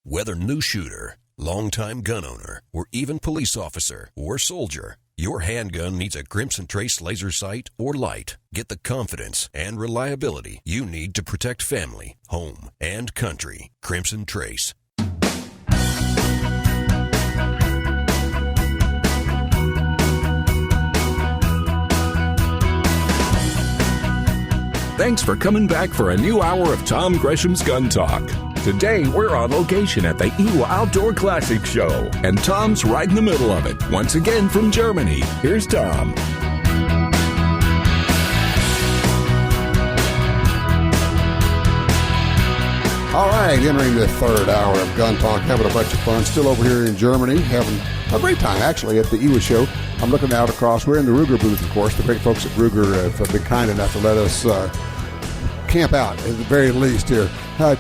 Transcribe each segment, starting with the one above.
Whether new shooter, longtime gun owner, or even police officer or soldier, your handgun needs a Crimson Trace laser sight or light. Get the confidence and reliability you need to protect family, home, and country. Crimson Trace. Thanks for coming back for a new hour of Tom Gresham's Gun Talk. Today, we're on location at the IWA Outdoor Classic Show, and Tom's right in the middle of it. Once again from Germany, here's Tom. All right, entering the third hour of Gun Talk, having a bunch of fun. Still over here in Germany, having a great time, actually, at the IWA Show. I'm looking out across. We're in the Ruger booth, of course. The great folks at Ruger have been kind enough to let us camp out, at the very least, here.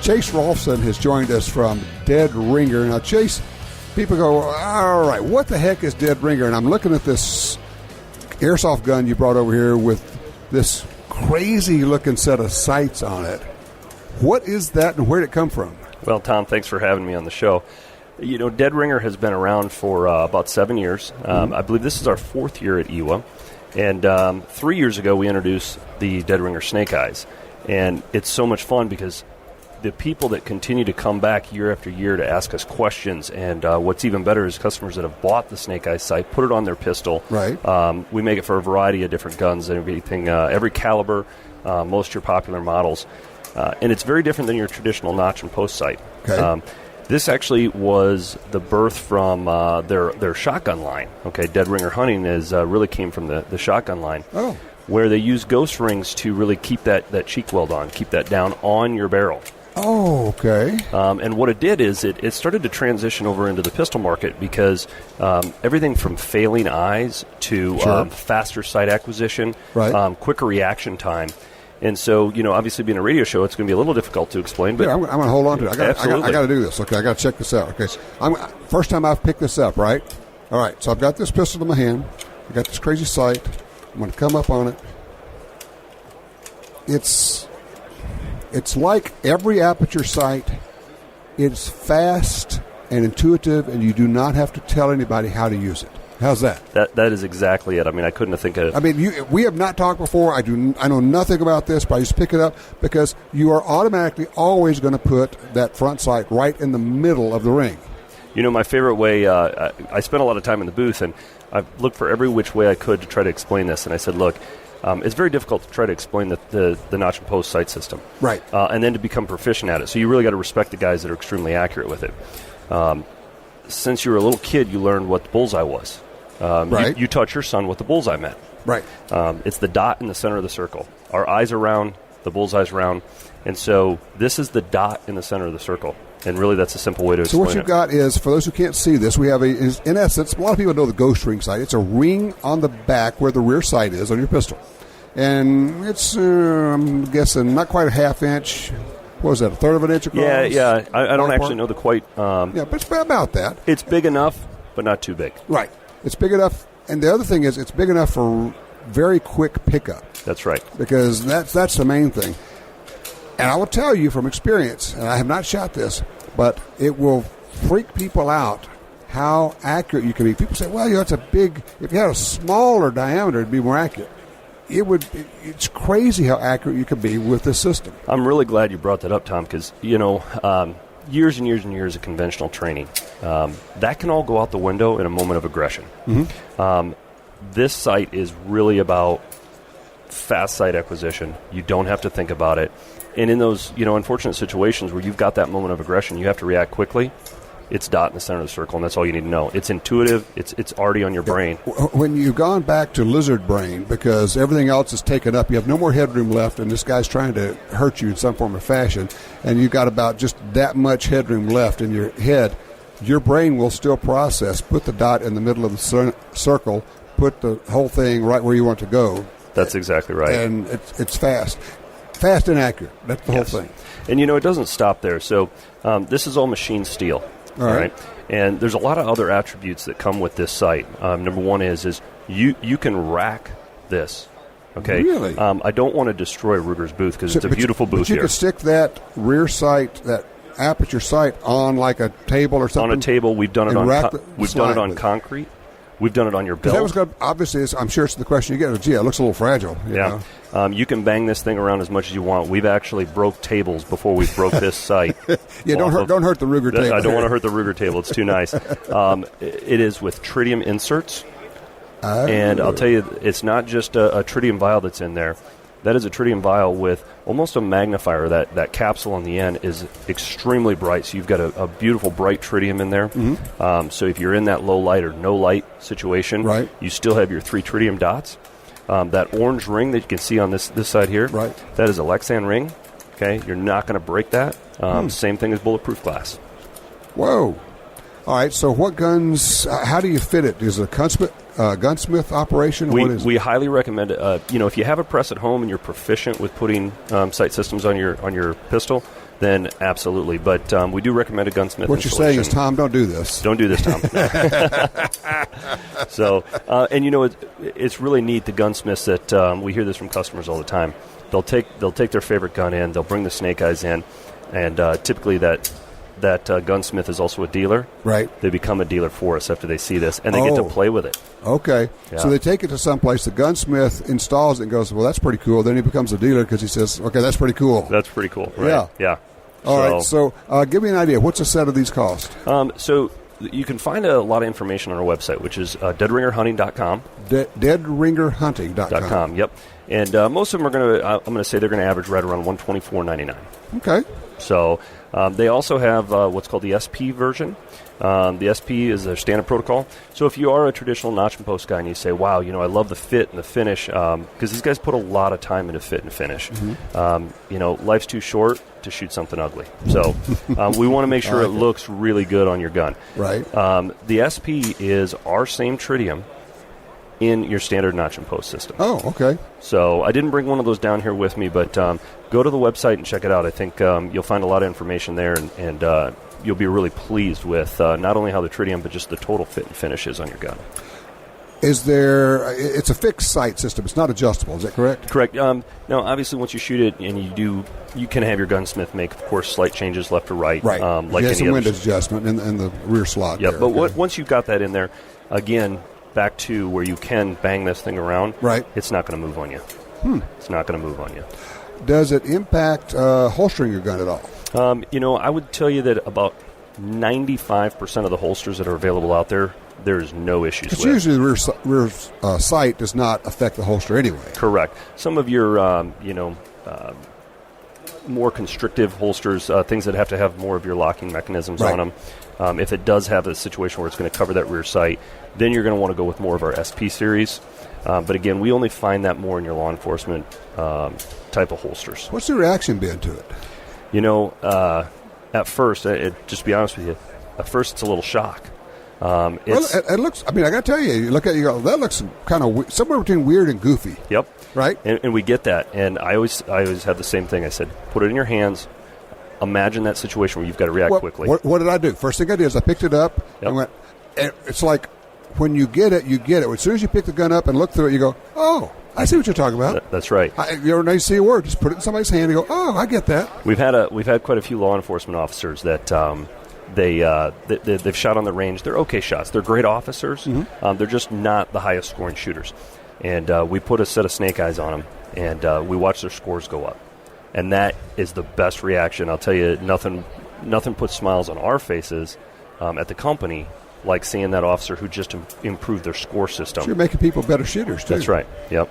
Chase Rohlfsen has joined us from Dead Ringer. Now, Chase, people go, all right, what the heck is Dead Ringer? And I'm looking at this airsoft gun you brought over here with this crazy-looking set of sights on it. What is that, and where did it come from? Well, Tom, thanks for having me on the show. You know, Dead Ringer has been around for about 7 years. I believe this is our 4th year at IWA. And 3 years ago, we introduced the Dead Ringer Snake Eyes. And it's so much fun because the people that continue to come back year after year to ask us questions, and what's even better is customers that have bought the Snake Eyes sight, put it on their pistol. Right. We make it for a variety of different guns, everything, every caliber, most of your popular models. And it's very different than your traditional notch and post sight. Okay. This actually was the birth from their shotgun line. Okay, Dead Ringer Hunting really came from the shotgun line. Oh. Where they use ghost rings to really keep that cheek weld on, keep that down on your barrel. Oh, okay. And what it did is it started to transition over into the pistol market because everything from failing eyes to faster sight acquisition, right. Quicker reaction time. And so, you know, obviously being a radio show, it's going to be a little difficult to explain. But yeah, I'm going to hold on to it. I got to do this. Okay, I got to check this out. Okay, first time I've picked this up, right? All right, so I've got this pistol in my hand. I got this crazy sight. I'm going to come up on it. It's like every aperture sight. It's fast and intuitive, and you do not have to tell anybody how to use it. How's that? That is exactly it. I mean, I couldn't have think of it. I mean, we have not talked before. I know nothing about this, but I just pick it up because you are automatically always going to put that front sight right in the middle of the ring. You know, my favorite way, I spent a lot of time in the booth, and I've looked for every which way I could to try to explain this. And I said, look, it's very difficult to try to explain the notch and post sight system. Right. And then to become proficient at it. So you really got to respect the guys that are extremely accurate with it. Since you were a little kid, you learned what the bullseye was. Right. You taught your son what the bullseye meant. Right. It's the dot in the center of the circle. Our eyes are round, the bullseye's round, and so this is the dot in the center of the circle. And really, that's a simple way to explain it. So what you've got is, for those who can't see this, we have in essence, a lot of people know the ghost ring sight. It's a ring on the back where the rear sight is on your pistol. And it's, I'm guessing, not quite a half inch. What was that, a third of an inch across? Yeah. I don't actually know the quite... yeah, but it's about that. It's big enough, but not too big. Right. It's big enough. And the other thing is, it's big enough for very quick pickup. That's right. Because that's the main thing. And I will tell you from experience, and I have not shot this, but it will freak people out how accurate you can be. People say, well, you know, it's a big, if you had a smaller diameter, it'd be more accurate. It's crazy how accurate you can be with this system. I'm really glad you brought that up, Tom, because, you know, years and years and years of conventional training, that can all go out the window in a moment of aggression. Mm-hmm. This sight is really about fast sight acquisition. You don't have to think about it. And in those, you know, unfortunate situations where you've got that moment of aggression, you have to react quickly. It's dot in the center of the circle, and that's all you need to know. It's intuitive. It's already on your brain. When you've gone back to lizard brain because everything else is taken up, you have no more headroom left, and this guy's trying to hurt you in some form or fashion, and you've got about just that much headroom left in your head, your brain will still process, put the dot in the middle of the circle, put the whole thing right where you want to go. That's exactly right. And it's fast. Fast and accurate. That's the whole thing. And, you know, it doesn't stop there. So this is all machine steel. All right. And there's a lot of other attributes that come with this sight. Number one is you can rack this. Okay. Really? I don't want to destroy Ruger's booth because it's a beautiful booth here. But you could stick that rear sight, that aperture sight on like a table or something? On a table. We've done it on on concrete. We've done it on your belt. That was good. Obviously, I'm sure it's the question you get. Gee, it looks a little fragile. You know? You can bang this thing around as much as you want. We've actually broke tables before we broke this sight. Don't hurt the Ruger table. I don't want to hurt the Ruger table. It's too nice. It is with tritium inserts. And I'll tell you, it's not just a tritium vial that's in there. That is a tritium vial with almost a magnifier. That capsule on the end is extremely bright, so you've got a beautiful bright tritium in there. Mm-hmm. So if you're in that low light or no light situation, right, you still have your 3 tritium dots. That orange ring that you can see on this side here, right, that is a Lexan ring. Okay, you're not going to break that. Same thing as bulletproof glass. Whoa. All right, so what guns, how do you fit it? Is it a gunsmith operation? We highly recommend it. If you have a press at home and you're proficient with putting sight systems on your pistol, then absolutely. But we do recommend a gunsmith What you're saying is, Tom, don't do this. Don't do this, Tom. So, it's really neat, the gunsmiths that we hear this from customers all the time. They'll take their favorite gun in, they'll bring the snake eyes in, and typically that gunsmith is also a dealer. Right. They become a dealer for us after they see this, and they get to play with it. Okay. Yeah. So they take it to someplace, the gunsmith installs it and goes, well, that's pretty cool. Then he becomes a dealer because he says, okay, that's pretty cool. That's pretty cool. Right? Yeah. All right. So give me an idea. What's a set of these cost? So you can find a lot of information on our website, which is deadringerhunting.com. Deadringerhunting.com. Yep. And most of them are I'm going to say they're going to average right around $124.99. Okay. So they also have what's called the SP version. The SP is their standard protocol. So if you are a traditional notch and post guy and you say, wow, I love the fit and the finish, because these guys put a lot of time into fit and finish. Mm-hmm. Life's too short to shoot something ugly. So we want to make sure it looks really good on your gun. Right. The SP is our same tritium in your standard notch and post system. Oh, okay. So I didn't bring one of those down here with me, but go to the website and check it out. I think you'll find a lot of information there, and you'll be really pleased with not only how the tritium, but just the total fit and finish is on your gun. It's a fixed sight system. It's not adjustable. Is that correct? Correct. Now, obviously, once you shoot it, and you can have your gunsmith make, of course, slight changes left to right. Right. Like some any window adjustment in the rear slot. Yeah, there. but Okay. once you've got that in there, again, back to where you can bang this thing around, right, it's not going to move on you. It's not going to move on you. Does it impact holstering your gun at all? I would tell you that about 95% of the holsters that are available out there, there's no issues with. Usually the rear sight does not affect the holster anyway. Correct. Some of your, more constrictive holsters, things that have to have more of your locking mechanisms on them, if it does have a situation where it's going to cover that rear sight, then you're going to want to go with more of our SP series. But again, we only find that more in your law enforcement type of holsters. What's the reaction been to it? At first, just to be honest with you, at first it's a little shock. It looks, I got to tell you, you look at it, you go, that looks kind of somewhere between weird and goofy. Yep. Right? And we get that. And I always have the same thing. I said, put it in your hands. Imagine that situation where you've got to react quickly. What did I do? First thing I did is I picked it up and went, it's like when you get it, you get it. As soon as you pick the gun up and look through it, you go, oh, I see what you're talking about. That's right. You ever see a word, just put it in somebody's hand and go, oh, I get that. We've had quite a few law enforcement officers that they've shot on the range. They're okay shots. They're great officers. Mm-hmm. They're just not the highest scoring shooters. And we put a set of snake eyes on them, and we watch their scores go up. And that is the best reaction. I'll tell you, nothing puts smiles on our faces at the company like seeing that officer who just improved their score system. So you're making people better shooters, too. That's right. Yep.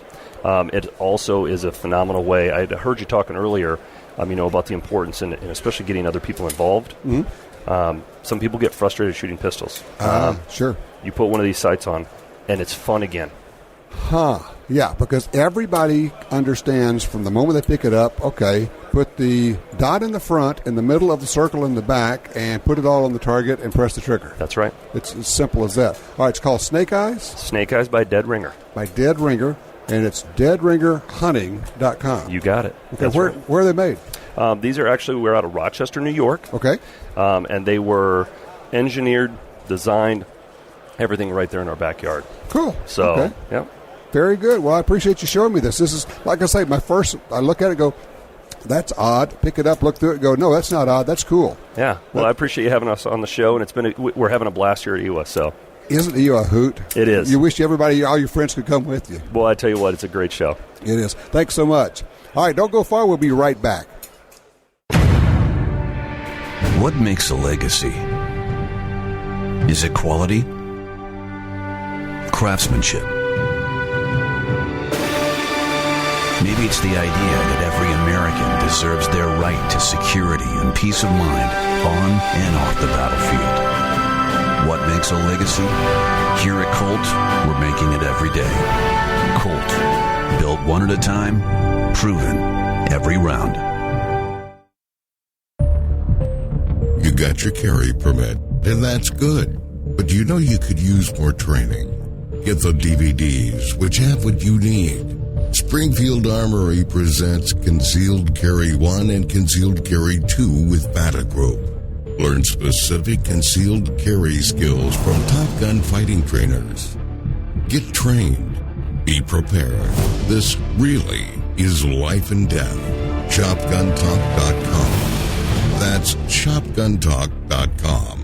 It also is a phenomenal way. I heard you talking earlier, about the importance and especially getting other people involved. Mm-hmm. Some people get frustrated shooting pistols. Sure. You put one of these sights on, and it's fun again. Yeah, because everybody understands from the moment they pick it up, okay, put the dot in the front, in the middle of the circle in the back, and put it all on the target and press the trigger. That's right. It's as simple as that. All right, it's called Snake Eyes? Snake Eyes by Dead Ringer. By Dead Ringer, and it's deadringerhunting.com. You got it. Okay, where are they made? We're out of Rochester, New York. Okay. And they were engineered, designed, everything right there in our backyard. Cool. So, okay. Yeah. Very good. Well, I appreciate you showing me this. This is, like I say, I look at it and go, that's odd. Pick it up, look through it, and go, no, that's not odd. That's cool. Yeah. Well, I appreciate you having us on the show, and we're having a blast here at IWA. So, isn't IWA a hoot? It is. You wish everybody, all your friends could come with you. Well, I tell you what, it's a great show. It is. Thanks so much. All right, don't go far. We'll be right back. What makes a legacy? Is it quality? Craftsmanship? Maybe it's the idea that every American deserves their right to security and peace of mind on and off the battlefield. What makes a legacy? Here at Colt, we're making it every day. Colt, built one at a time, proven every round. You got your carry permit, and that's good. But you know you could use more training. Get the DVDs, which have what you need. Springfield Armory presents Concealed Carry 1 and Concealed Carry 2 with Bata Group. Learn specific concealed carry skills from Top Gun fighting trainers. Get trained. Be prepared. This really is life and death. ShopGunTalk.com. That's ShopGunTalk.com.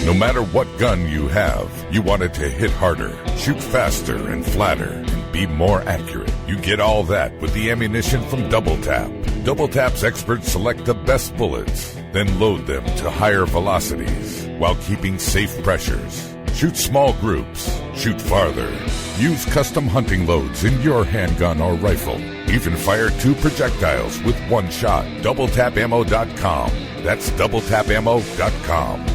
No matter what gun you have, you want it to hit harder, shoot faster and flatter, and be more accurate. You get all that with the ammunition from Double Tap. Double Tap's experts select the best bullets, then load them to higher velocities while keeping safe pressures. Shoot small groups. Shoot farther. Use custom hunting loads in your handgun or rifle. Even fire 2 projectiles with one shot. DoubleTapAmmo.com. That's DoubleTapAmmo.com.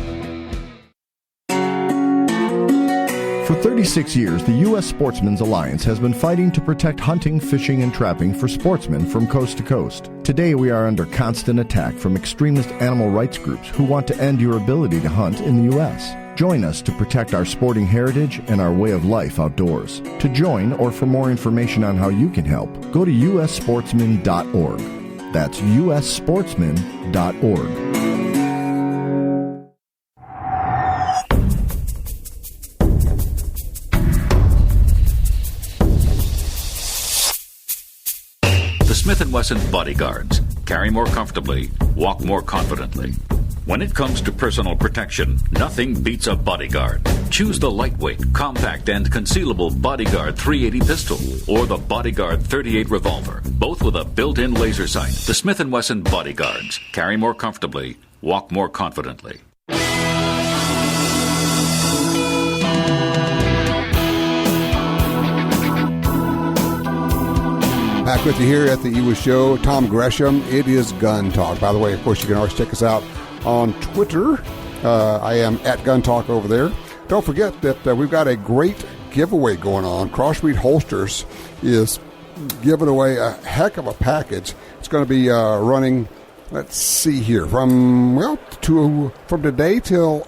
For 36 years, the U.S. Sportsmen's Alliance has been fighting to protect hunting, fishing, and trapping for sportsmen from coast to coast. Today, we are under constant attack from extremist animal rights groups who want to end your ability to hunt in the U.S. Join us to protect our sporting heritage and our way of life outdoors. To join or for more information on how you can help, go to ussportsman.org. That's ussportsman.org. Smith & Wesson Bodyguards. Carry more comfortably, walk more confidently. When it comes to personal protection, nothing beats a Bodyguard. Choose the lightweight, compact, and concealable Bodyguard 380 pistol or the Bodyguard 38 revolver, both with a built-in laser sight. The Smith & Wesson Bodyguards. Carry more comfortably, walk more confidently. Back with you here at the IWA Show. Tom Gresham. It is Gun Talk. By the way, of course, you can always check us out on Twitter. I am at Gun Talk over there. Don't forget that we've got a great giveaway going on. Crossbreed Holsters is giving away a heck of a package. It's going to be running, let's see here, from today till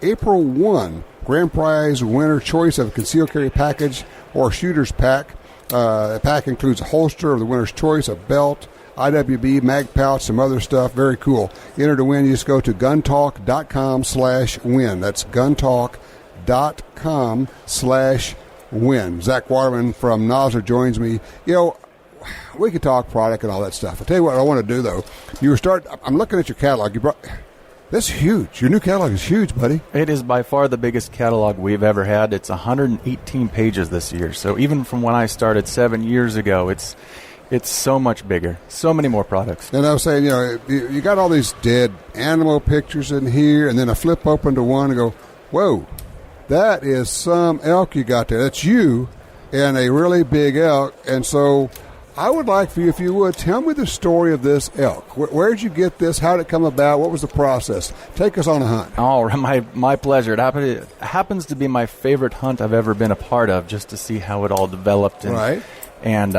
April 1. Grand prize winner choice of a concealed carry package or shooter's pack. The pack includes a holster of the winner's choice, a belt, IWB, mag pouch, some other stuff. Very cool. Enter to win. You just go to guntalk.com/win. That's guntalk.com/win. Zach Waterman from Nosler joins me. You know, we could talk product and all that stuff. I'll tell you what I want to do, though. I'm looking at your catalog. That's huge. Your new catalog is huge, buddy. It is by far the biggest catalog we've ever had. It's 118 pages this year. So even from when I started 7 years ago, it's so much bigger. So many more products. And I was saying, you got all these dead animal pictures in here, and then I flip open to one and go, whoa, that is some elk you got there. That's you and a really big elk. And so I would like for you, if you would, tell me the story of this elk. Where did you get this? How did it come about? What was the process? Take us on a hunt. Oh, my pleasure. It happens to be my favorite hunt I've ever been a part of, just to see how it all developed. Right. And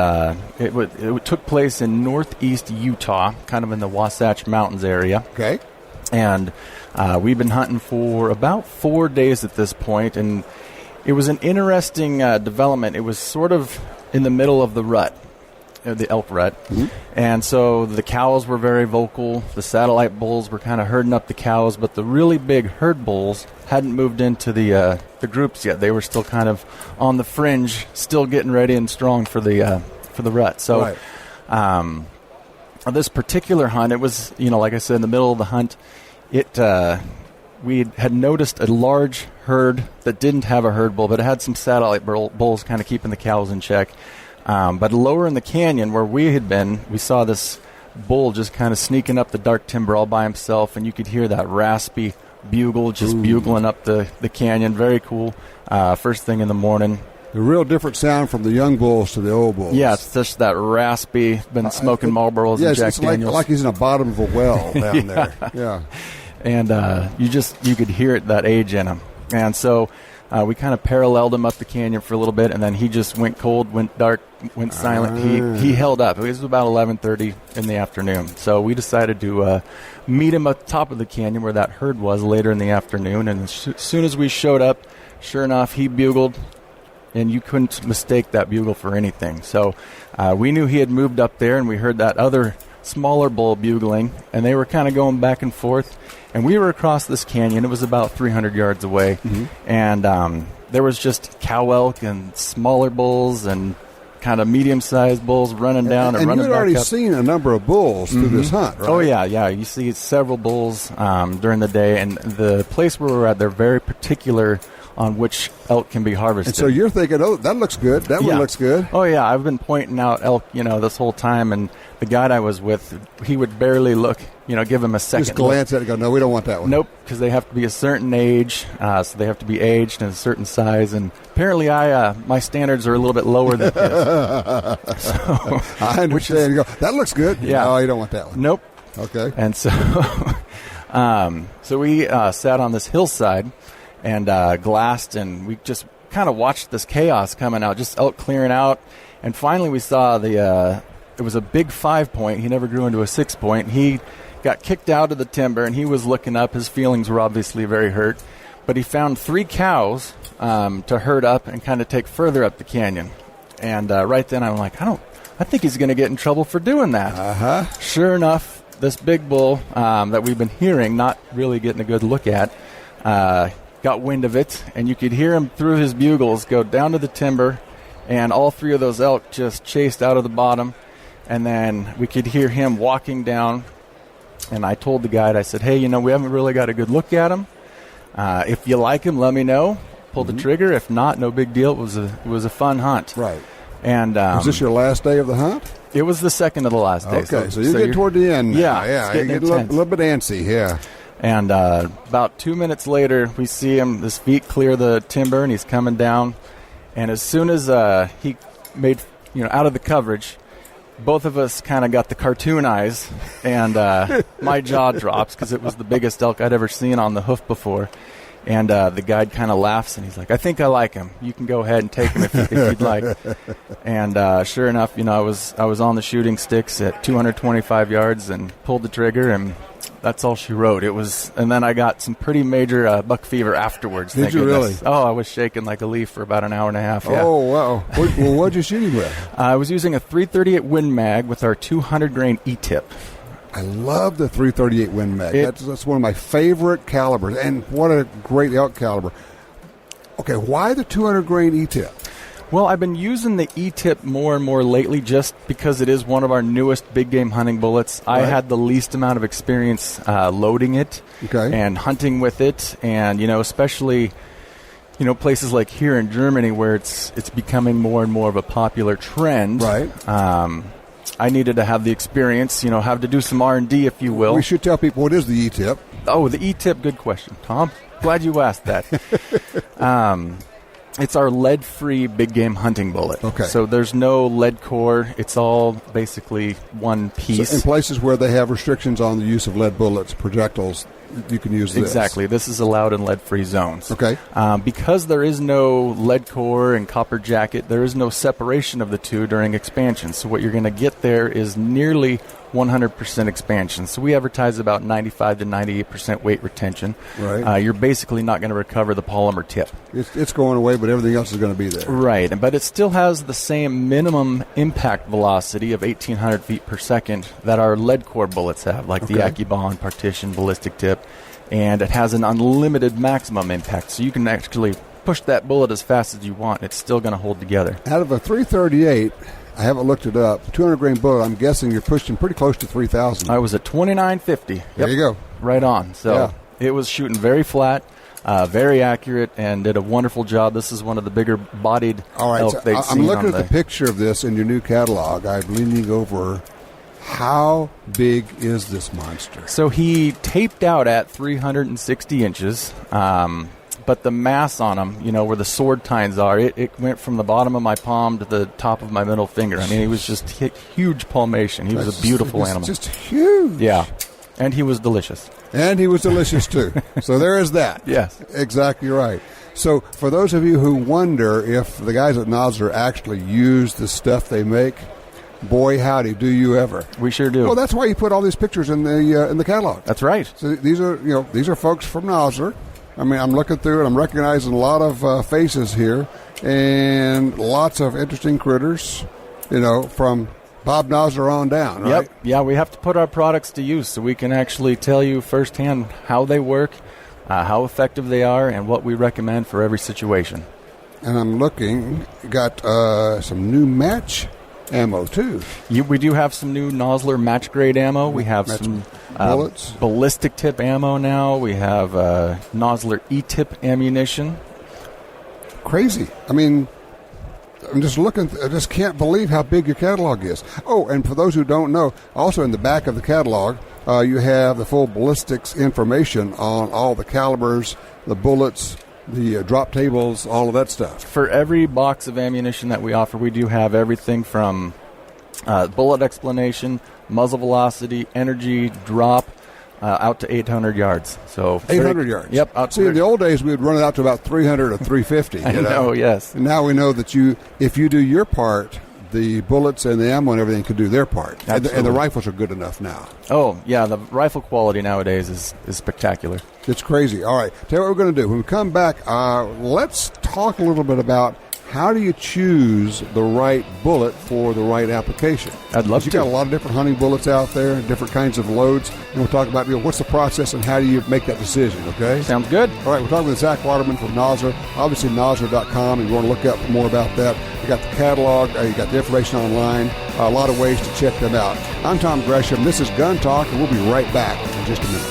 it took place in northeast Utah, kind of in the Wasatch Mountains area. Okay. And we've been hunting for about 4 days at this point, and it was an interesting development. It was sort of in the middle of the rut. The elk rut. Mm-hmm. And so the cows were very vocal. The satellite bulls were kind of herding up the cows, but the really big herd bulls hadn't moved into the groups yet. They were still kind of on the fringe, still getting ready and strong for the for the rut. So this particular hunt, it was, like I said, in the middle of the hunt, we had noticed a large herd that didn't have a herd bull, but it had some satellite bulls kind of keeping the cows in check. But lower in the canyon where we had been, we saw this bull just kind of sneaking up the dark timber all by himself, and you could hear that raspy bugle just bugling up the canyon. Very cool. First thing in the morning. A real different sound from the young bulls to the old bulls. Yeah, it's just that raspy, been smoking Marlboros and Jack Daniels. Like he's in the bottom of a well down there. Yeah. And you could hear it, that age in him. And so we kind of paralleled him up the canyon for a little bit, and then he just went cold, went dark, went silent. He held up. It was about 11:30 in the afternoon. So we decided to meet him at the top of the canyon where that herd was later in the afternoon. And as soon as we showed up, sure enough, he bugled, and you couldn't mistake that bugle for anything. So we knew he had moved up there, and we heard that other smaller bull bugling, and they were kind of going back and forth. And we were across this canyon. It was about 300 yards away. And there was just cow elk and smaller bulls and kind of medium-sized bulls running down and running back up. And you had already seen a number of bulls through this hunt, right? Oh, yeah. You see several bulls during the day. And the place where we're at, they're very particular on which elk can be harvested. And so you're thinking, oh, that looks good. That one looks good. Oh, yeah. I've been pointing out elk, this whole time. And the guide I was with, he would barely look, give him a second. Just glance at it and go, no, we don't want that one. Nope, because they have to be a certain age, so they have to be aged and a certain size. And apparently my standards are a little bit lower than his. So, I understand. You go, that looks good. Yeah. No, you don't want that one. Nope. Okay. And so, so we sat on this hillside and glassed, and we just kind of watched this chaos coming out, just elk clearing out. And finally we saw it was a big 5-point. He never grew into a 6-point. He got kicked out of the timber, and he was looking up. His feelings were obviously very hurt. But he found 3 cows to herd up and kind of take further up the canyon. And right then I'm like, I think he's going to get in trouble for doing that. Sure enough, this big bull that we've been hearing, not really getting a good look at, got wind of it, and you could hear him through his bugles go down to the timber, and all 3 of those elk just chased out of the bottom. And then we could hear him walking down, and I told the guide, I said, hey, we haven't really got a good look at him. If you like him, let me know. Pull the trigger. If not, no big deal. It was a fun hunt. Right. And was this your last day of the hunt? It was the second of the last day. Okay, so you're getting toward the end now. Yeah, you're getting a little bit antsy, yeah. And about 2 minutes later, we see him, his feet clear the timber, and he's coming down. And as soon as he made, out of the coverage, both of us kind of got the cartoon eyes, and my jaw drops because it was the biggest elk I'd ever seen on the hoof before. And the guide kind of laughs, and he's like, I think I like him. You can go ahead and take him if you'd like. And sure enough, I was on the shooting sticks at 225 yards and pulled the trigger, and that's all she wrote. And then I got some pretty major buck fever afterwards. Did you really? Oh, I was shaking like a leaf for about an hour and a half. Yeah. Oh, wow. Well, what'd you shoot him with? I was using a 338 Win Mag with our 200 grain E-tip. I love the 338 Win Mag. That's one of my favorite calibers, and what a great elk caliber. Okay, why the 200 grain E-tip? Well, I've been using the E-tip more and more lately just because it is one of our newest big game hunting bullets. Right. I had the least amount of experience loading it and hunting with it, and especially places like here in Germany where it's becoming more and more of a popular trend. Right. I needed to have the experience, have to do some R&D, if you will. We should tell people what is the E-tip. Oh, the E-tip, good question, Tom. Glad you asked that. It's our lead-free big game hunting bullet. Okay. So there's no lead core. It's all basically one piece. So in places where they have restrictions on the use of lead bullets, projectiles, you can use this. Exactly. This is allowed in lead-free zones. Okay. Because there is no lead core and copper jacket, there is no separation of the two during expansion. So what you're going to get there is nearly 100% expansion. So we advertise about 95 to 98% weight retention. Right. You're basically not going to recover the polymer tip. It's going away, but everything else is going to be there. Right. But it still has the same minimum impact velocity of 1,800 feet per second that our lead core bullets have, like the AccuBond, Partition, Ballistic Tip. And it has an unlimited maximum impact. So you can actually push that bullet as fast as you want. It's still going to hold together. Out of a 338, I haven't looked it up. 200 grain bullet, I'm guessing you're pushing pretty close to 3,000. I was at 2950. There you go. Right on. So it was shooting very flat, very accurate, and did a wonderful job. This is one of the bigger bodied elk they've seen. I'm looking at the picture of this in your new catalog. I'm leaning over. How big is this monster? So he taped out at 360 inches. But the mass on him, where the sword tines are, it went from the bottom of my palm to the top of my middle finger. I mean, he was just huge palmation. He was a beautiful animal. Just huge. Yeah. And he was delicious. And he was delicious, too. So there is that. Yes. Exactly right. So for those of you who wonder if the guys at Nosler actually use the stuff they make, boy, howdy, do you ever. We sure do. Well, that's why you put all these pictures in the catalog. That's right. So these are folks from Nosler. I mean, I'm looking through it. I'm recognizing a lot of faces here and lots of interesting critters, from Bob Nosler on down, right? Yep. Yeah, we have to put our products to use so we can actually tell you firsthand how they work, how effective they are, and what we recommend for every situation. And I'm looking, got some new match ammo, too. We do have some new Nosler match-grade ammo. We have some bullets, ballistic tip ammo now. We have Nosler E-tip ammunition. Crazy. I mean, I'm just looking. I just can't believe how big your catalog is. Oh, and for those who don't know, also in the back of the catalog, you have the full ballistics information on all the calibers, the bullets, the drop tables, all of that stuff. For every box of ammunition that we offer, we do have everything from bullet explanation, muzzle velocity, energy, drop, out to 800 yards. So 800 yards. Yep. See, in the old days, we would run it out to about 300 or 350. I know, yes. And now we know that if you do your part, the bullets and the ammo and everything can do their part. And the rifles are good enough now. Oh, yeah, the rifle quality nowadays is spectacular. It's crazy. All right, tell you what we're going to do. When we come back, let's talk a little bit about how do you choose the right bullet for the right application. I'd love to. You got a lot of different hunting bullets out there, different kinds of loads, and we'll talk about what's the process and how do you make that decision, okay? Sounds good. All right, we're talking with Zach Waterman from Nosler. Obviously, Nosler.com, if you want to look up more about that. You got the catalog, you got the information online, a lot of ways to check them out. I'm Tom Gresham. This is Gun Talk, and we'll be right back in just a minute.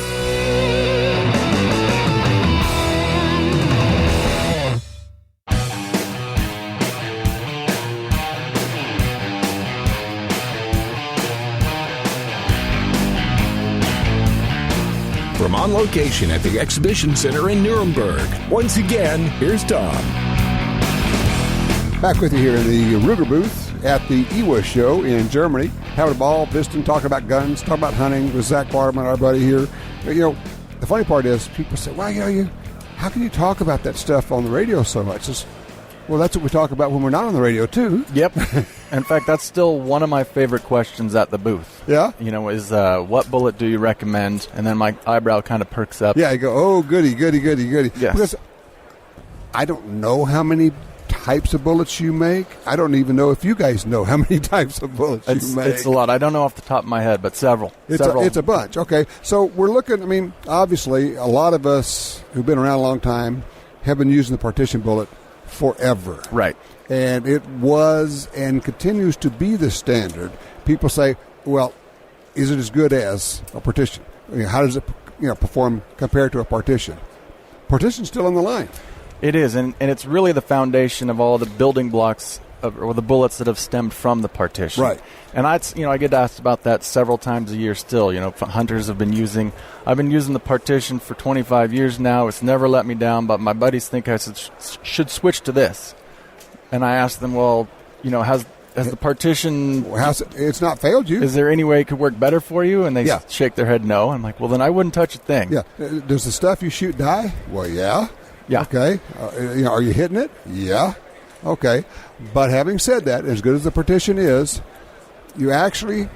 From on location at the Exhibition Center in Nuremberg, once again, here's Tom. Back with you here in the Ruger booth at the IWA Show in Germany. Having a ball, visiting, talking about guns, talking about hunting with Zach Waterman, our buddy here. The funny part is people say, well, how can you talk about that stuff on the radio so much? Well, that's what we talk about when we're not on the radio, too. Yep. In fact, that's still one of my favorite questions at the booth. Yeah? Is what bullet do you recommend? And then my eyebrow kind of perks up. Yeah, you go, oh, goody. Yes. Because I don't know how many types of bullets you make. I don't even know if you guys know how many types of bullets you make. It's a lot. I don't know off the top of my head, but several. It's a bunch. Okay, so we're looking, obviously, a lot of us who've been around a long time have been using the partition bullet forever. Right. And it was and continues to be the standard. People say, well, is it as good as a partition? How does it perform compared to a partition? Partition's still on the line. It is, and it's really the foundation of all the building blocks or the bullets that have stemmed from the partition. Right. And I get asked about that several times a year still. Hunters have been using the partition for 25 years now. It's never let me down, but my buddies think I should switch to this. And I asked them, well, has the partition... It's not failed you. Is there any way it could work better for you? And they shake their head no. I'm like, well, then I wouldn't touch a thing. Yeah. Does the stuff you shoot die? Well, yeah. Yeah. Okay. Are you hitting it? Yeah. Okay. But having said that, as good as the partition is, you actually,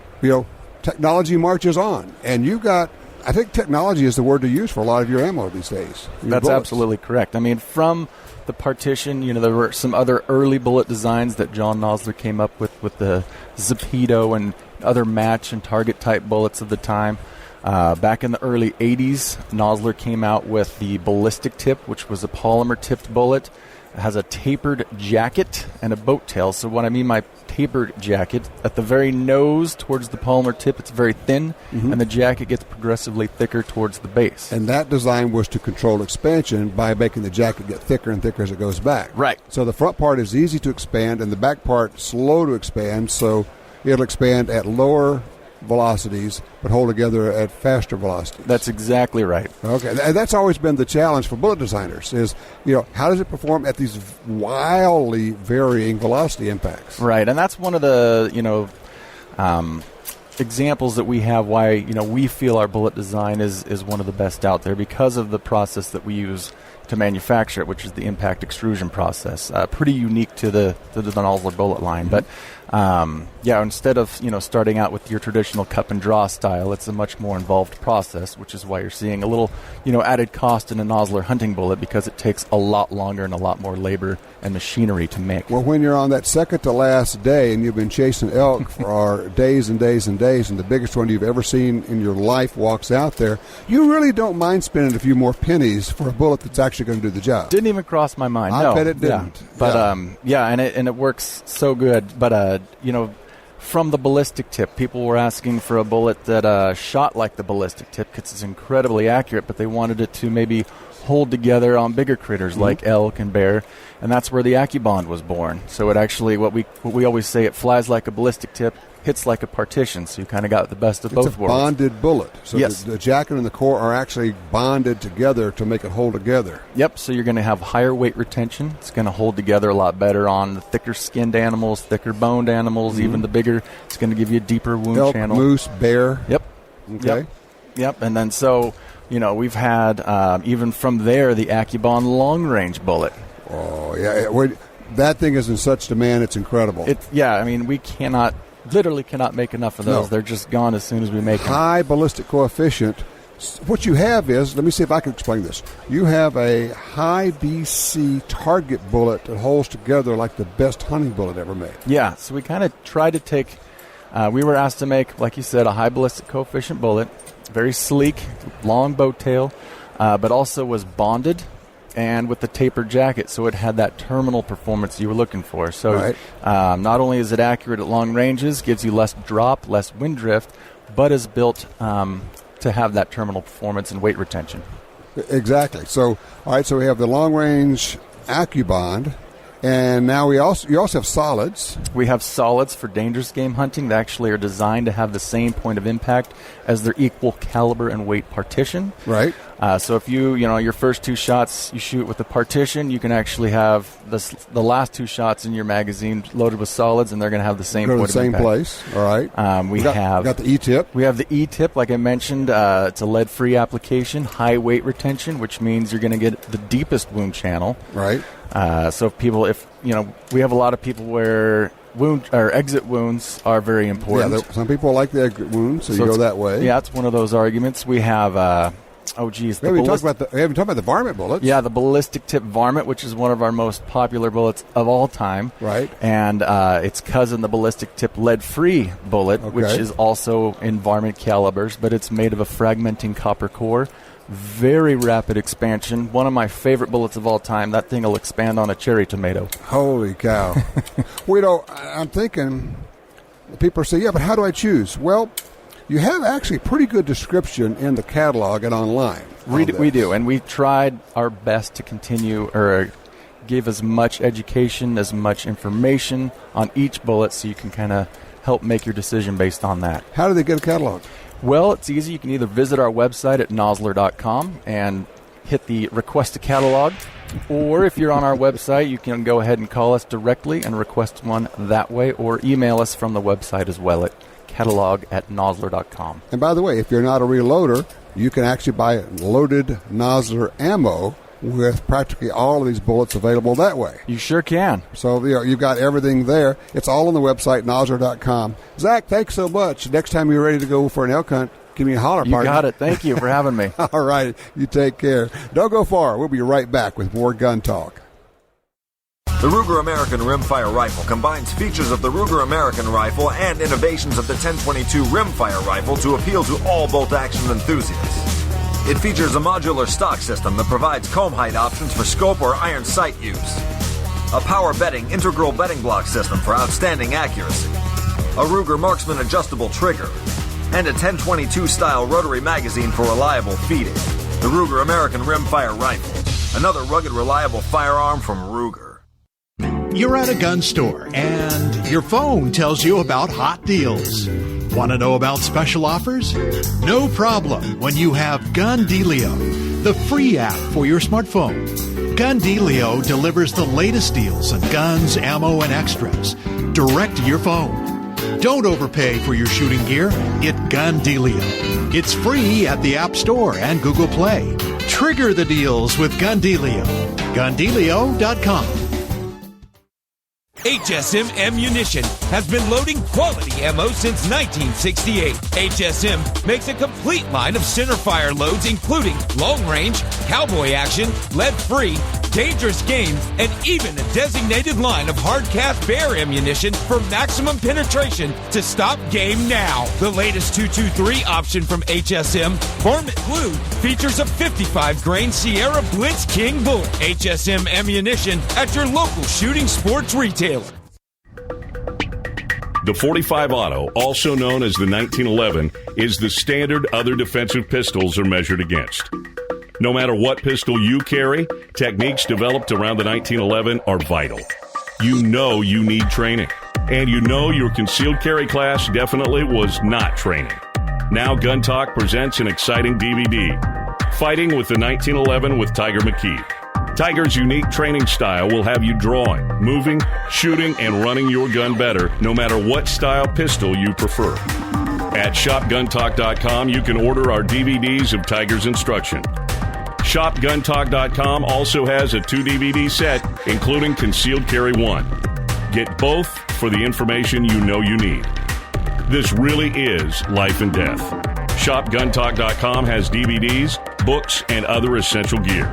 technology marches on. And I think technology is the word to use for a lot of your ammo these days. That's bullets. Absolutely correct. From the partition, there were some other early bullet designs that John Nosler came up with the Zepito and other match and target type bullets of the time. Back in the early 80s, Nosler came out with the ballistic tip, which was a polymer tipped bullet. has a tapered jacket and a boat tail. So what I mean by tapered jacket, at the very nose towards the polymer tip, it's very thin, and the jacket gets progressively thicker towards the base. And that design was to control expansion by making the jacket get thicker and thicker as it goes back. Right. So the front part is easy to expand, and the back part slow to expand, so it'll expand at lower velocities but hold together at faster velocities. That's exactly right. Okay, and that's always been the challenge for bullet designers is, how does it perform at these wildly varying velocity impacts? Right, and that's one of the, examples that we have why, we feel our bullet design is one of the best out there because of the process that we use to manufacture it, which is the impact extrusion process. Pretty unique to the Nosler bullet line. But instead of starting out with your traditional cup and draw style, it's a much more involved process, which is why you're seeing a little added cost in a Nosler hunting bullet because it takes a lot longer and a lot more labor and machinery to make. Well, when you're on that second to last day and you've been chasing elk for days and days and days, and the biggest one you've ever seen in your life walks out there, you really don't mind spending a few more pennies for a bullet that's actually going to do the job. Didn't even cross my mind. I bet it didn't. Yeah. But and it works so good. But from the ballistic tip, people were asking for a bullet that shot like the ballistic tip because it's incredibly accurate, but they wanted it to maybe hold together on bigger critters like elk and bear, and that's where the AccuBond was born. So it actually, what we always say, it flies like a ballistic tip, hits like a partition, so you kind of got the best of both worlds. It's a bonded bullet. So yes. The jacket and the core are actually bonded together to make it hold together. Yep, so you're going to have higher weight retention. It's going to hold together a lot better on the thicker skinned animals, thicker boned animals, even the bigger. It's going to give you a deeper wound elk, channel. moose, bear. Yep. Okay. Yep, and then so, we've had, even from there, the AccuBond long-range bullet. Oh, yeah. That thing is in such demand, it's incredible. We literally cannot make enough of those. No. They're just gone as soon as we make them. High ballistic coefficient. What you have is, let me see if I can explain this. You have a high BC target bullet that holds together like the best hunting bullet ever made. Yeah, so we kind of tried to take, we were asked to make, like you said, a high ballistic coefficient bullet, very sleek, long boat tail, but also was bonded and with the tapered jacket, so it had that terminal performance you were looking for. So not only is it accurate at long ranges, gives you less drop, less wind drift, but is built to have that terminal performance and weight retention. Exactly. So, all right, so we have the long-range AccuBond, and now you also have solids. We have solids for dangerous game hunting that actually are designed to have the same point of impact as their equal caliber and weight partition. Right. So if your first two shots you shoot with the partition, you can actually have the last two shots in your magazine loaded with solids, and they're going to have the same point of impact. Go to the same place. All right. We got the E-tip. We have the E-tip, like I mentioned. It's a lead-free application, high weight retention, which means you're going to get the deepest wound channel. Right. So we have a lot of people where exit wounds are very important. Yeah, some people like the exit wounds, so you go that way. Yeah, it's one of those arguments. We have, we haven't talked about the varmint bullets. Yeah, the ballistic tip varmint, which is one of our most popular bullets of all time. Right. And its cousin, the ballistic tip lead-free bullet, which is also in varmint calibers, but it's made of a fragmenting copper core. Very rapid expansion. One of my favorite bullets of all time. That thing will expand on a cherry tomato. Holy cow. I'm thinking, people say, yeah, but how do I choose? Well, you have actually pretty good description in the catalog and online. We do, and we tried our best to continue or give as much education, as much information on each bullet so you can kind of help make your decision based on that. How do they get a catalog? Well, it's easy. You can either visit our website at nosler.com and hit the request a catalog, or if you're on our website, you can go ahead and call us directly and request one that way, or email us from the website as well at catalog@nosler.com. And by the way, if you're not a reloader, you can actually buy loaded Nosler ammo with practically all of these bullets available that way. You sure can. So you've got everything there. It's all on the website, nosler.com. Zach, thanks so much. Next time you're ready to go for an elk hunt, give me a holler, partner. You got it. Thank you for having me. All right. You take care. Don't go far. We'll be right back with more Gun Talk. The Ruger American Rimfire Rifle combines features of the Ruger American Rifle and innovations of the 1022 Rimfire Rifle to appeal to all bolt-action enthusiasts. It features a modular stock system that provides comb height options for scope or iron sight use. a power bedding integral bedding block system for outstanding accuracy, a Ruger Marksman adjustable trigger, and a 1022 style rotary magazine for reliable feeding. The Ruger American Rimfire Rifle, another rugged, reliable firearm from Ruger. You're at a gun store and your phone tells you about hot deals. Want to know about special offers? No problem when you have Gun Dealio, the free app for your smartphone. Gun Dealio delivers the latest deals on guns, ammo, and extras direct to your phone. Don't overpay for your shooting gear. Get Gun Dealio. It's free at the App Store and Google Play. Trigger the deals with Gun Dealio. GunDealio.com. HSM Ammunition has been loading quality ammo since 1968. HSM makes a complete line of centerfire loads including long range, cowboy action, lead-free, dangerous game, and even a designated line of hard-cast bear ammunition for maximum penetration to stop game now. The latest 223 option from HSM, Varmint Blue, features a 55-grain Sierra Blitz King bullet. HSM Ammunition at your local shooting sports retailer. The .45 Auto, also known as the 1911, is the standard other defensive pistols are measured against. No matter what pistol you carry, techniques developed around the 1911 are vital. You know you need training, and you know your concealed carry class definitely was not training. Now GUNTALK presents an exciting DVD, Fighting with the 1911 with Tiger McKee. Tiger's unique training style will have you drawing, moving, shooting, and running your gun better no matter what style pistol you prefer. At ShopGuntalk.com, you can order our DVDs of Tiger's instruction. ShopGuntalk.com also has a 2-DVD set, including Concealed Carry 1. Get both for the information you know you need. This really is life and death. ShopGuntalk.com has DVDs, books, and other essential gear.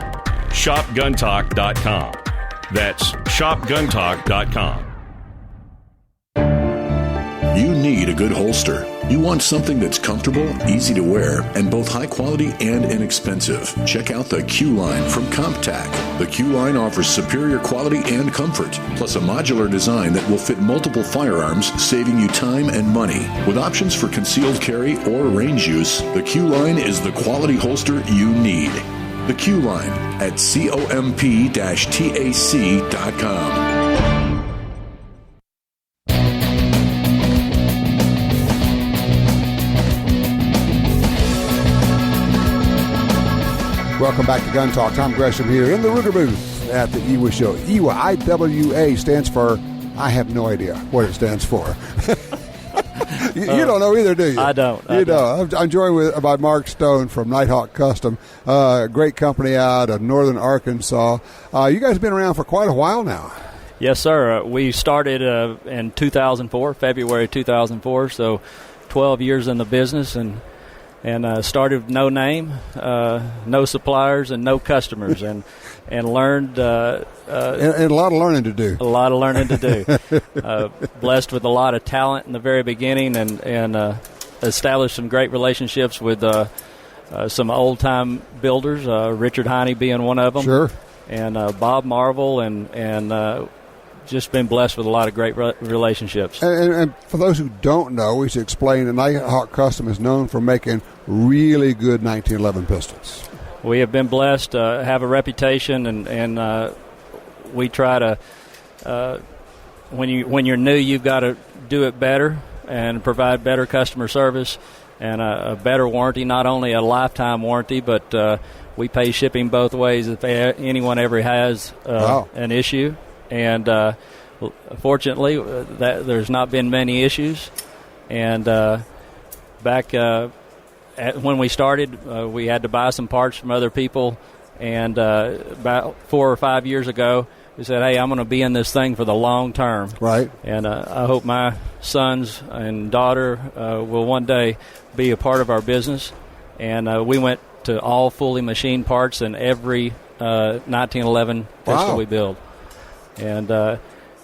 ShopGuntalk.com. That's ShopGuntalk.com. You need a good holster. You want something that's comfortable, easy to wear, and both high quality and inexpensive. Check out the Q-Line from CompTak. The Q-Line offers superior quality and comfort, plus a modular design that will fit multiple firearms, saving you time and money. With options for concealed carry or range use, the Q-Line is the quality holster you need. The Q-Line at comp-tac.com. Welcome back to Gun Talk. Tom Gresham here in the Ruger booth at the IWA Show. IWA, IWA, stands for, I have no idea what it stands for. You don't know either, do you? I don't. I'm joined by Mark Stone from Nighthawk Custom, great company out of northern Arkansas. You guys have been around for quite a while now. Yes, sir. We started in 2004, February 2004, so 12 years in the business, and started with no name, no suppliers, and no customers, and learned and a lot of learning to do. A lot of learning to do. Blessed with a lot of talent in the very beginning, and established some great relationships with some old time builders. Richard Heine being one of them. Sure. And Bob Marvel, and just been blessed with a lot of great relationships. And for those who don't know, we should explain that Nighthawk Custom is known for making really good 1911 pistols. We have been blessed to have a reputation, and we try to, when you're new, you've got to do it better and provide better customer service and a better warranty, not only a lifetime warranty, but we pay shipping both ways if anyone ever has an issue. And fortunately, there's not been many issues. And back when we started, we had to buy some parts from other people. And about 4 or 5 years ago, we said, hey, I'm going to be in this thing for the long term. Right. And I hope my sons and daughter will one day be a part of our business. And we went to all fully machined parts in every 1911 pistol we build. And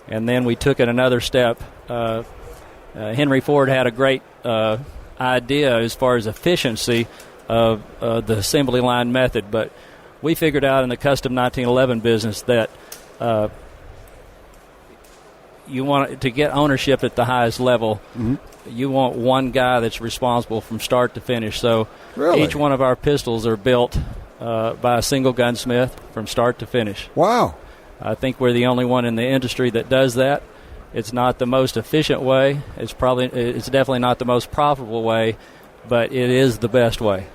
then we took it another step. Henry Ford had a great idea as far as efficiency of the assembly line method, but we figured out in the custom 1911 business that you want to get ownership at the highest level. Mm-hmm. You want one guy that's responsible from start to finish. So Really? each one of our pistols are built by a single gunsmith from start to finish. Wow. I think we're the only one in the industry that does that. It's not the most efficient way. It's definitely not the most profitable way, but it is the best way.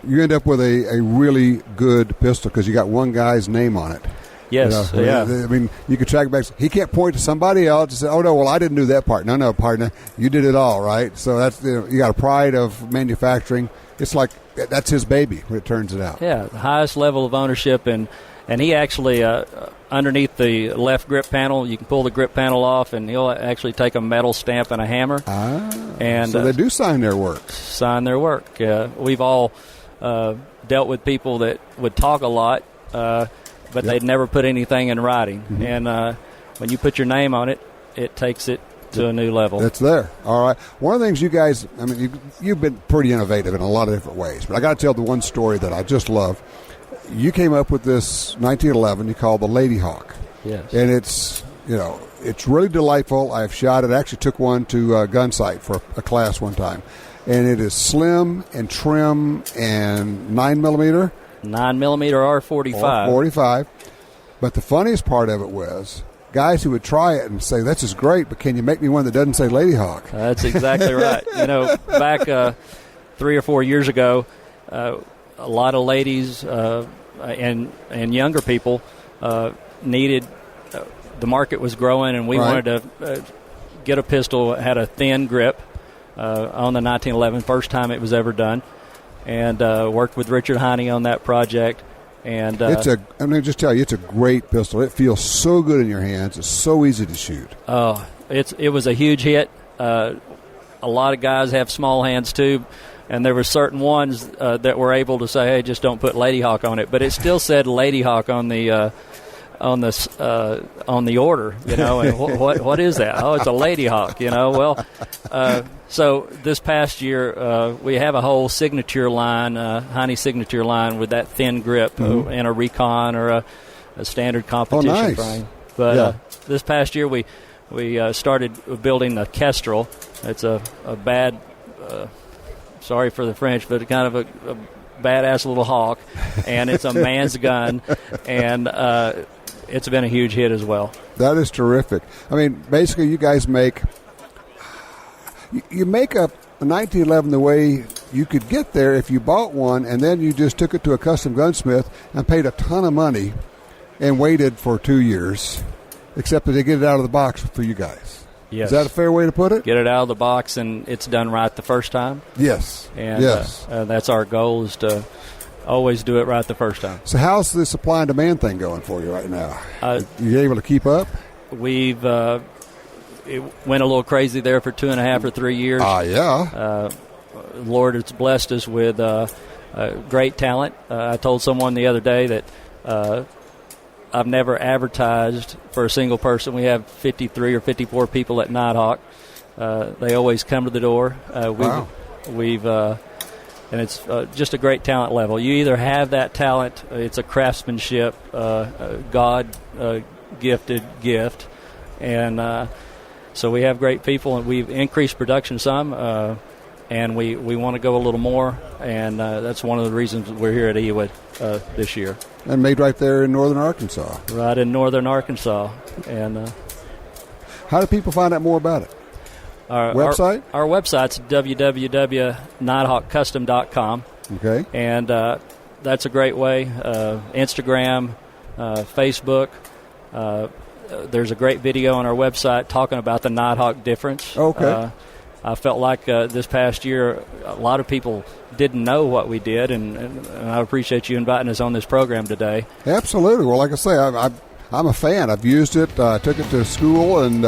You end up with a really good pistol because you got one guy's name on it. Yes, yeah. I mean, you could track back. He can't point to somebody else and say, "Oh no, well I didn't do that part." No, partner, you did it all, right? So that's you got a pride of manufacturing. It's like that's his baby when it turns it out. Yeah, the highest level of ownership, and he actually underneath the left grip panel, you can pull the grip panel off, and he'll actually take a metal stamp and a hammer. And so they do sign their work. Sign their work. We've all dealt with people that would talk a lot. But they'd never put anything in writing. Mm-hmm. And when you put your name on it, it takes it to a new level. It's there. All right. One of the things you guys, I mean, you've been pretty innovative in a lot of different ways. But I got to tell the one story that I just love. You came up with this 1911 you call the Lady Hawk. Yes. And it's, it's really delightful. I've shot it. I actually took one to gun sight for a class one time. And it is slim and trim and 9mm. 9mm R45. 45. But the funniest part of it was guys who would try it and say, "This is great, but can you make me one that doesn't say Lady Hawk?" That's exactly right. Back 3 or 4 years ago, a lot of ladies and younger people needed. The market was growing, and we wanted to get a pistol that had a thin grip on the 1911. First time it was ever done. And worked with Richard Heine on that project. And I'm going to just tell you, it's a great pistol. It feels so good in your hands. It's so easy to shoot. Oh, it was a huge hit. A lot of guys have small hands too, and there were certain ones that were able to say, "Hey, just don't put Lady Hawk on it." But it still said Lady Hawk on the order, and what is that? Oh, it's a Lady Hawk, Well, so this past year we have a whole signature line, Heine signature line with that thin grip in a recon or a standard competition frame. But this past year we started building the Kestrel. It's a bad, sorry for the French, but kind of a badass little hawk, and it's a man's gun, and it's been a huge hit as well. That is terrific. I mean, basically, you guys make a 1911 the way you could get there if you bought one, and then you just took it to a custom gunsmith and paid a ton of money and waited for 2 years, except that they get it out of the box for you guys. Yes. Is that a fair way to put it? Get it out of the box, and it's done right the first time. Yes. And yes. That's our goal, is to always do it right the first time. So how's the supply and demand thing going for you right now? You able to keep up? We've it went a little crazy there for 2.5 or 3 years. Yeah. Lord has blessed us with great talent. I told someone the other day that I've never advertised for a single person. We have 53 or 54 people at Nighthawk. They always come to the door. Wow. And it's just a great talent level. You either have that talent, it's a craftsmanship, God-gifted gift, and so we have great people, and we've increased production some, and we want to go a little more, and that's one of the reasons we're here at IWA this year. And made right there in northern Arkansas. Right in northern Arkansas. And how do people find out more about it? Our website? Our website's www.nighthawkcustom.com. Okay. And that's a great way. Instagram, Facebook. There's a great video on our website talking about the Nighthawk difference. Okay. I felt like this past year a lot of people didn't know what we did, and I appreciate you inviting us on this program today. Absolutely. Well, like I say, I'm a fan. I've used it, took it to school, and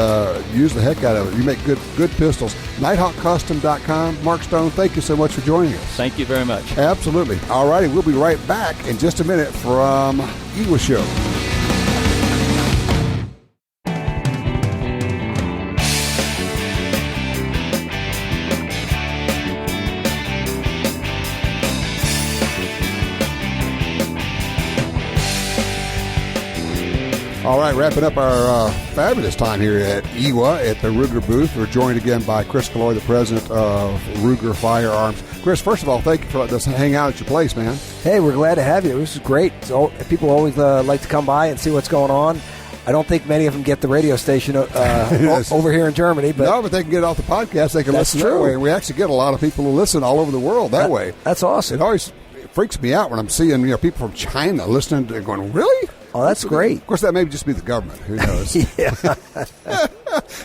used the heck out of it. You make good pistols. NighthawkCustom.com. Mark Stone, thank you so much for joining us. Thank you very much. Absolutely. All righty, we'll be right back in just a minute from IWA Show. All right, wrapping up our fabulous time here at IWA at the Ruger booth. We're joined again by Chris Killoy, the president of Ruger Firearms. Chris, first of all, thank you for letting us hang out at your place, man. Hey, we're glad to have you. This is great. So, people always like to come by and see what's going on. I don't think many of them get the radio station over here in Germany. But no, but they can get it off the podcast. They can listen that way. And we actually get a lot of people who listen all over the world that way. That's awesome. It always freaks me out when I'm seeing people from China listening to it going, really? Oh, that's great. Of course, that may just be the government. Who knows? Yeah.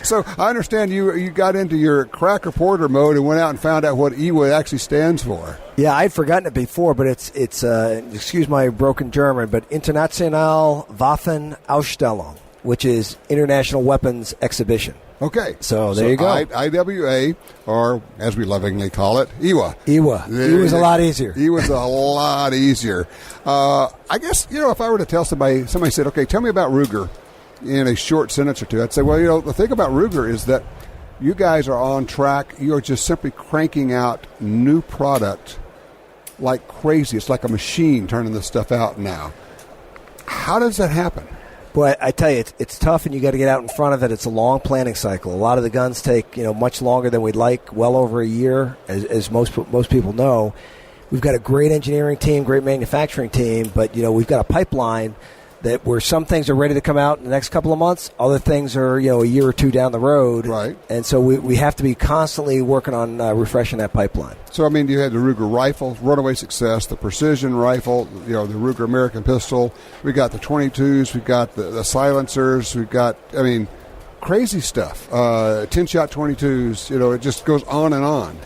So I understand you got into your crack reporter mode and went out and found out what IWA actually stands for. Yeah, I'd forgotten it before, but it's excuse my broken German, but International Waffenausstellung, which is International Weapons Exhibition. Okay. So there you go. IWA, or as we lovingly call it, IWA. IWA. IWA's a lot easier. IWA's a lot easier. I guess, if I were to tell somebody said, okay, tell me about Ruger in a short sentence or two, I'd say, well, the thing about Ruger is that you guys are on track. You're just simply cranking out new product like crazy. It's like a machine turning this stuff out now. How does that happen? Boy, I tell you, it's tough, and you got to get out in front of it. It's a long planning cycle. A lot of the guns take much longer than we'd like, well over a year, as most people know. We've got a great engineering team, great manufacturing team, but we've got a pipeline that where some things are ready to come out in the next couple of months, other things are a year or two down the road, right? And so we have to be constantly working on refreshing that pipeline. So you had the Ruger rifle, runaway success, the precision rifle, the Ruger American pistol. We got the 22s, we got the silencers, we got crazy stuff. 10-shot 22s. It just goes on and on.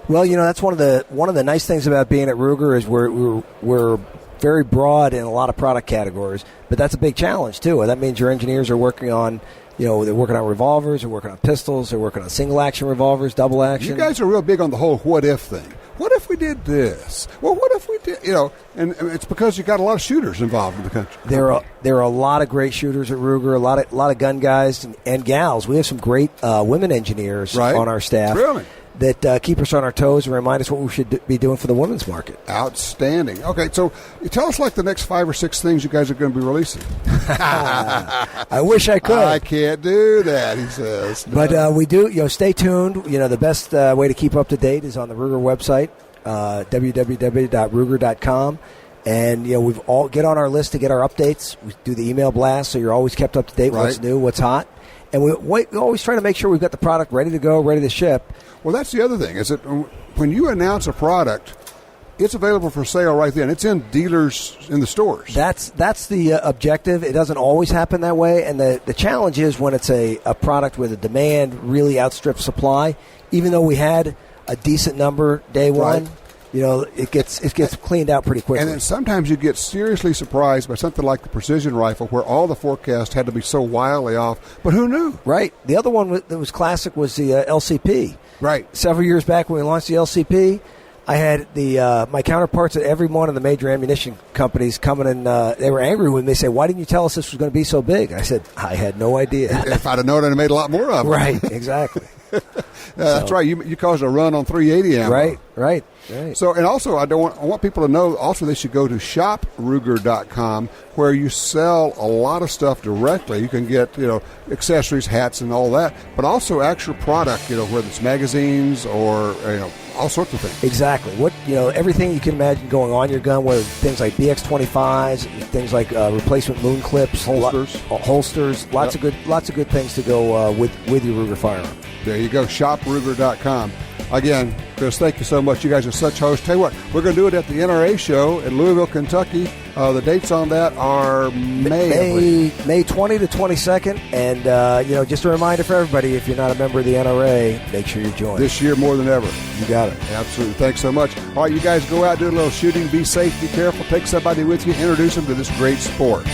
Well, that's one of the nice things about being at Ruger is we're very broad in a lot of product categories, but that's a big challenge too. That means your engineers are working on, they're working on revolvers, they're working on pistols, they're working on single action revolvers, double action. You guys are real big on the whole what if thing. What if we did this? Well, what if we did? And it's because you got a lot of shooters involved in the country. There are a lot of great shooters at Ruger, a lot of gun guys and gals. We have some great women engineers on our staff. Really? That keep us on our toes and remind us what we should be doing for the women's market. Outstanding. Okay, so tell us the next 5 or 6 things you guys are going to be releasing. I wish I could. I can't do that, he says. No. But we do, stay tuned. The best way to keep up to date is on the Ruger website, www.ruger.com. And, we've all get on our list to get our updates. We do the email blast, so you're always kept up to date, what's new, what's hot. And we always try to make sure we've got the product ready to go, ready to ship. Well, that's the other thing, is that when you announce a product, it's available for sale right then. It's in dealers in the stores. That's the objective. It doesn't always happen that way. And the challenge is when it's a product where the demand really outstrips supply. Even though we had a decent number day one, it gets cleaned out pretty quickly. And then sometimes you get seriously surprised by something like the precision rifle, where all the forecasts had to be so wildly off. But who knew? Right. The other one that was classic was the LCP. Right. Several years back when we launched the LCP, I had my counterparts at every one of the major ammunition companies coming in. They were angry with me. They say, "Why didn't you tell us this was going to be so big?" I said, "I had no idea." If I'd have known, I'd have made a lot more of them. Right. Exactly. That's right. You caused a run on 380 ammo. Right. So, and also, I want people to know. Also, they should go to shopruger.com, where you sell a lot of stuff directly. You can get accessories, hats, and all that, but also actual product. Whether it's magazines or all sorts of things. Exactly. Everything you can imagine going on your gun, whether things like BX25s, things like replacement moon clips, holsters, lots of good things to go with your Ruger firearm. There you go, shopruger.com. Again, Chris, thank you so much. You guys are such hosts. Tell you what, we're going to do it at the NRA show in Louisville, Kentucky. The dates on that are May 20 to 22nd. And, just a reminder for everybody, if you're not a member of the NRA, make sure you join. This year more than ever. You got it. Absolutely. Thanks so much. All right, you guys go out, do a little shooting. Be safe, be careful. Take somebody with you. Introduce them to this great sport.